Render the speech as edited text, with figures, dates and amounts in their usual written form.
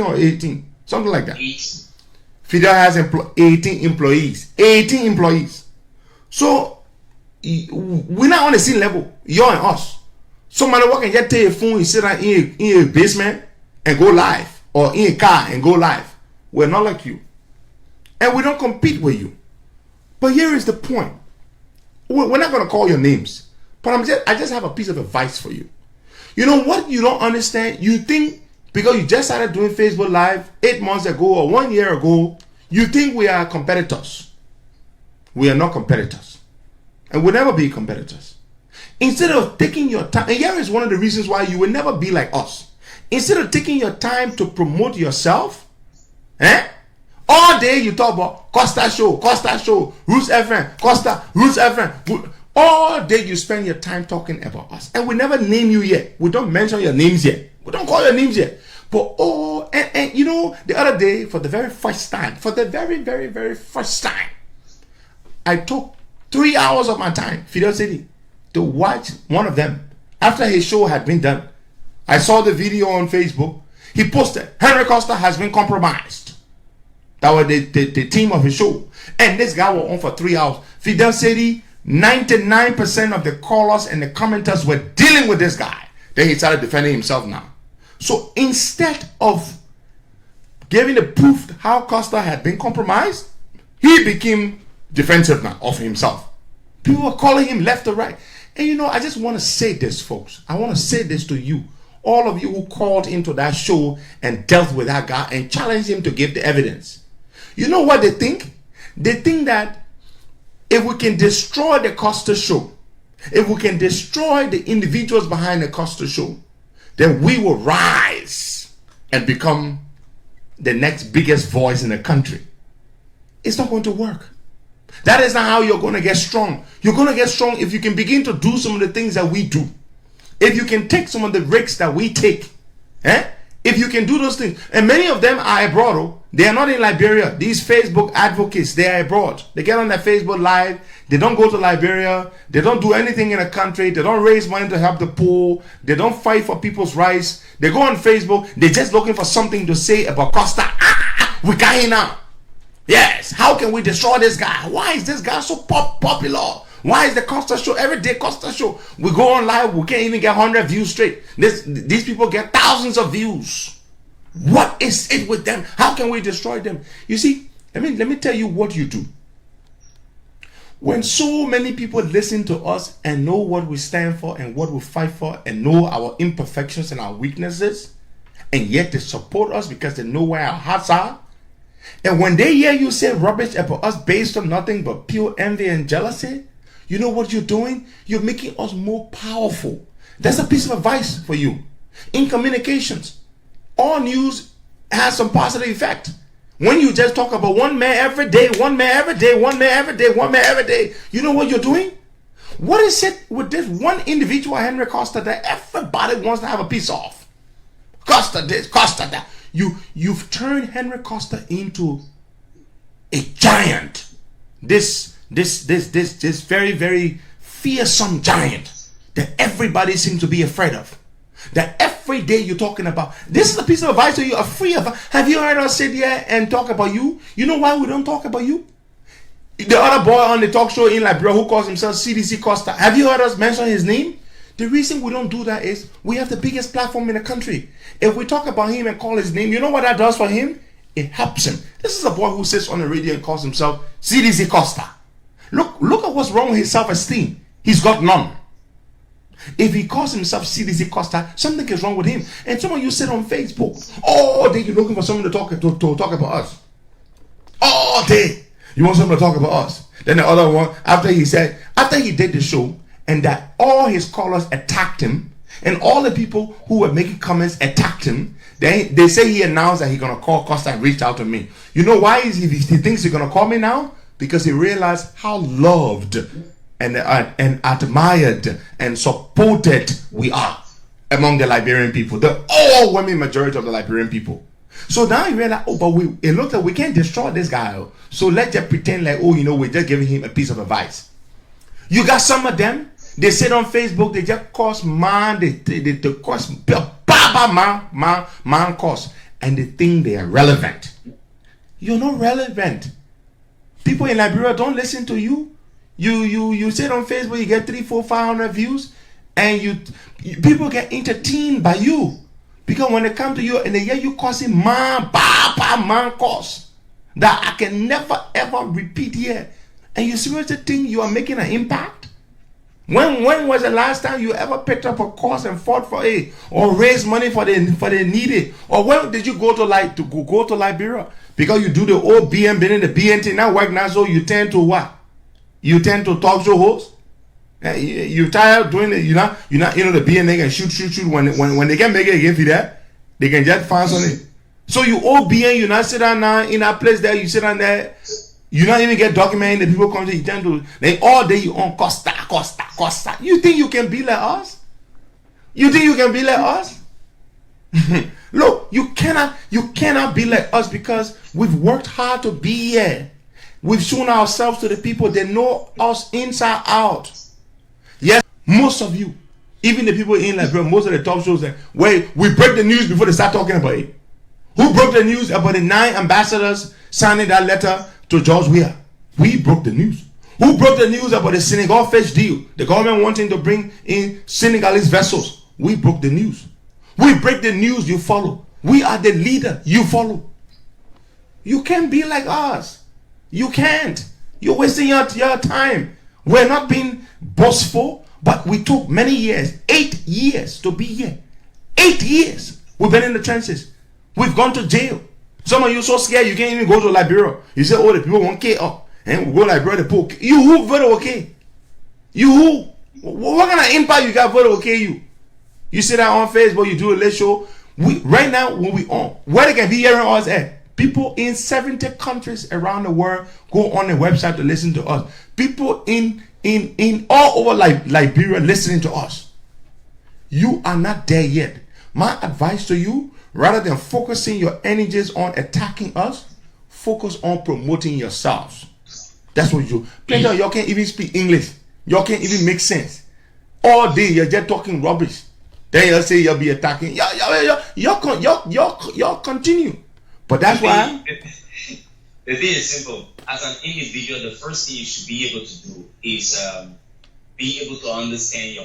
or 18, something like that. 8. Fidel has 18 employees. 18 employees. So we're not on the same level. You're and us. Somebody can just take a phone and sit down in a basement and go live, or in a car and go live. We're not like you, and we don't compete with you. But here is the point. We're not going to call your names, but I just have a piece of advice for you. You know what you don't understand? You think because you just started doing Facebook Live 8 months ago or 1 year ago, you think we are competitors. We are not competitors, and we'll never be competitors. Instead of taking your time, and here is one of the reasons why you will never be like us. Instead of taking your time to promote yourself, all day you talk about Costa Show, Roots FM, Costa, Roots FM. All day you spend your time talking about us. And we never name you yet. We don't mention your names yet. We don't call your names yet. But and you know, the other day, for the very first time, very first time, I took 3 hours of my time, Fidel City, to watch one of them. After his show had been done, I saw the video on Facebook. He posted, Henry Costa has been compromised. That was the theme of his show. And this guy was on for 3 hours. Fidel City, 99% of the callers and the commenters were dealing with this guy. Then he started defending himself now. So instead of giving the proof how Costa had been compromised, he became defensive now of himself. People were calling him left or right. And you know, I just want to say this, folks. I want to say this to you. All of you who called into that show and dealt with that guy and challenged him to give the evidence. You know what they think? They think that if we can destroy the Costa show, if we can destroy the individuals behind the Costa show, then we will rise and become the next biggest voice in the country. It's not going to work. That is not how you're going to get strong. You're going to get strong if you can begin to do some of the things that we do. If you can take some of the risks that we take. If you can do those things. And many of them are abroad. They are not in Liberia. These Facebook advocates, they are abroad. They get on their Facebook Live. They don't go to Liberia. They don't do anything in the country. They don't raise money to help the poor. They don't fight for people's rights. They go on Facebook. They're just looking for something to say about Costa. We got him now. Yes, how can we destroy this guy? Why is this guy so popular? Why is the Costa show, every day Costa show? We go on live, we can't even get 100 views straight. These people get thousands of views. What is it with them? How can we destroy them? You see, let me tell you what you do. When so many people listen to us and know what we stand for and what we fight for and know our imperfections and our weaknesses, and yet they support us because they know where our hearts are, and when they hear you say rubbish about us based on nothing but pure envy and jealousy, you know what you're doing? You're making us more powerful. That's a piece of advice for you. In communications, all news has some positive effect. When you just talk about one man every day, one man every day, one man every day, one man every day, you know what you're doing? What is it with this one individual, Henry Costa, that everybody wants to have a piece of? Costa this, Costa that. You've turned Henry Costa into a giant. This very, very fearsome giant that everybody seems to be afraid of. That every day you're talking about. This is a piece of advice that you are free of. Have you heard us sit here and talk about you? You know why we don't talk about you? The other boy on the talk show in Liberia who calls himself CDC Costa. Have you heard us mention his name? The reason we don't do that is we have the biggest platform in the country. If we talk about him and call his name, you know what that does for him? It helps him. This is a boy who sits on the radio and calls himself CDC Costa. Look at what's wrong with his self-esteem. He's got none. If he calls himself CDC Costa, something is wrong with him. And some of you sit on Facebook all day, you're looking for someone to talk about us. All day, you want someone to talk about us. Then the other one, after he did the show, and that all his callers attacked him, and all the people who were making comments attacked him, they say he announced that he's going to call Costa and reached out to me. You know why he thinks he's going to call me now? Because he realized how loved and admired and supported we are among the Liberian people, the overwhelming majority of the Liberian people. So now he realized, it looks like we can't destroy this guy. So let's just pretend like, we're just giving him a piece of advice. You got some of them. They sit on Facebook, they just cause man, they cause man cause. and they think they are relevant. You're not relevant. People in Liberia don't listen to you. You sit on Facebook, you get 300, 400, 500 views, and people get entertained by you. Because when they come to you and they hear you causing man cause that I can never ever repeat here, and you seriously think you are making an impact? When was the last time you ever picked up a cause and fought for it, or raised money for the needy? Or when did you go to Liberia? Because you do the old BM, been in the BNT, now work now, so you tend to what? You tend to talk show host. You tired doing it. You know the BN, they can shoot. When they can make it again for that, they can just find something. So you old BN, you not sit down now in that place there. You sit down there. You not even get documented. The people come to you, tend to. Then all day you on Costa. You think you can be like us? You think you can be like us? Look, you cannot be like us because we've worked hard to be here. We've shown ourselves to the people. They know us inside out. Yes, most of you, even the people in Liberia, most of the talk shows where we break the news before they start talking about it. Who broke the news about the 9 ambassadors signing that letter to George Weah? We broke the news. Who broke the news about the Senegal fish deal? The government wanting to bring in Senegalese vessels. We broke the news. We break the news, you follow. We are the leader, you follow. You can't be like us. You can't. You're wasting your time. We're not being boastful, but we took many years, 8 years to be here. 8 years. We've been in the trenches. We've gone to jail. Some of you so scared you can't even go to Liberia. You say, oh, the people won't care up. And we go to Liberia, the poor. You who voted okay? You who? What kind of impact you got voted okay you? You sit down on Facebook, you do a late show. Right now, when we on, where they can be hearing us at? People in 70 countries around the world go on the website to listen to us. People in all over Liberia listening to us. You are not there yet. My advice to you, rather than focusing your energies on attacking us, focus on promoting yourselves. That's what you do. Plenty of y'all can't even speak English. Y'all can't even make sense. All day you're just talking rubbish. Then you'll say you'll be attacking. Y'all continue. But that's why. The thing is simple. As an individual, the first thing you should be able to do is be able to understand your